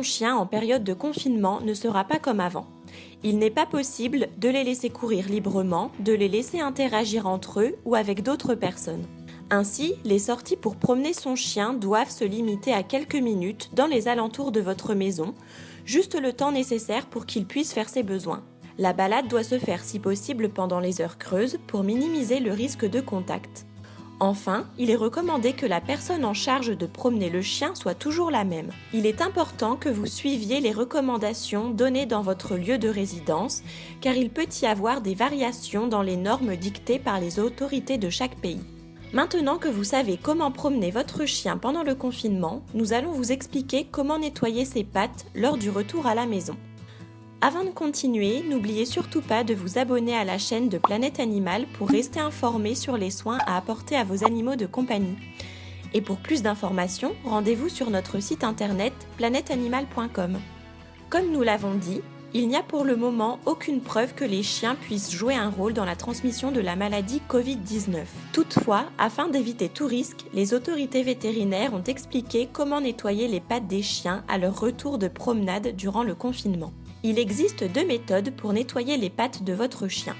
chien en période de confinement ne sera pas comme avant. Il n'est pas possible de les laisser courir librement, de les laisser interagir entre eux ou avec d'autres personnes. Ainsi, les sorties pour promener son chien doivent se limiter à quelques minutes dans les alentours de votre maison, juste le temps nécessaire pour qu'il puisse faire ses besoins. La balade doit se faire si possible pendant les heures creuses pour minimiser le risque de contact. Enfin, il est recommandé que la personne en charge de promener le chien soit toujours la même. Il est important que vous suiviez les recommandations données dans votre lieu de résidence, car il peut y avoir des variations dans les normes dictées par les autorités de chaque pays. Maintenant que vous savez comment promener votre chien pendant le confinement, nous allons vous expliquer comment nettoyer ses pattes lors du retour à la maison. Avant de continuer, n'oubliez surtout pas de vous abonner à la chaîne de Planète Animal pour rester informé sur les soins à apporter à vos animaux de compagnie. Et pour plus d'informations, rendez-vous sur notre site internet planèteanimal.com. Comme nous l'avons dit, il n'y a pour le moment aucune preuve que les chiens puissent jouer un rôle dans la transmission de la maladie Covid-19. Toutefois, afin d'éviter tout risque, les autorités vétérinaires ont expliqué comment nettoyer les pattes des chiens à leur retour de promenade durant le confinement. Il existe 2 méthodes pour nettoyer les pattes de votre chien.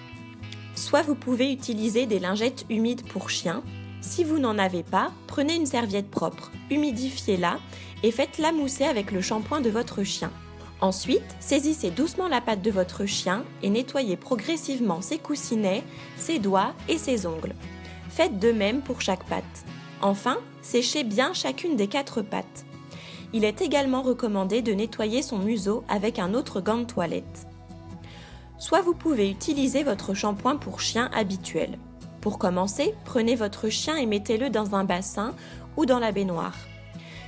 Soit vous pouvez utiliser des lingettes humides pour chien. Si vous n'en avez pas, prenez une serviette propre, humidifiez-la et faites-la mousser avec le shampoing de votre chien. Ensuite, saisissez doucement la patte de votre chien et nettoyez progressivement ses coussinets, ses doigts et ses ongles. Faites de même pour chaque patte. Enfin, séchez bien chacune des 4 pattes. Il est également recommandé de nettoyer son museau avec un autre gant de toilette. Soit vous pouvez utiliser votre shampoing pour chien habituel. Pour commencer, prenez votre chien et mettez-le dans un bassin ou dans la baignoire.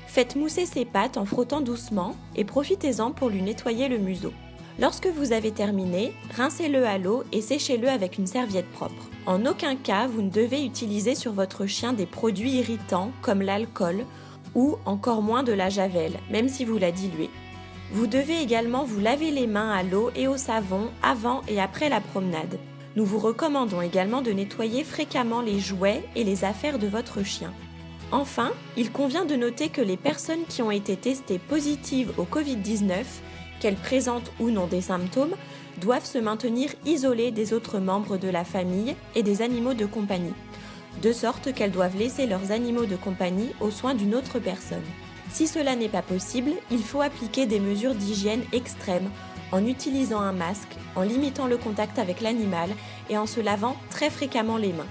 Faites mousser ses pattes en frottant doucement et profitez-en pour lui nettoyer le museau. Lorsque vous avez terminé, rincez-le à l'eau et séchez-le avec une serviette propre. En aucun cas, vous ne devez utiliser sur votre chien des produits irritants comme l'alcool ou encore moins de la javel, même si vous la diluez. Vous devez également vous laver les mains à l'eau et au savon avant et après la promenade. Nous vous recommandons également de nettoyer fréquemment les jouets et les affaires de votre chien. Enfin, il convient de noter que les personnes qui ont été testées positives au Covid-19, qu'elles présentent ou non des symptômes, doivent se maintenir isolées des autres membres de la famille et des animaux de compagnie, de sorte qu'elles doivent laisser leurs animaux de compagnie aux soins d'une autre personne. Si cela n'est pas possible, il faut appliquer des mesures d'hygiène extrêmes en utilisant un masque, en limitant le contact avec l'animal et en se lavant très fréquemment les mains.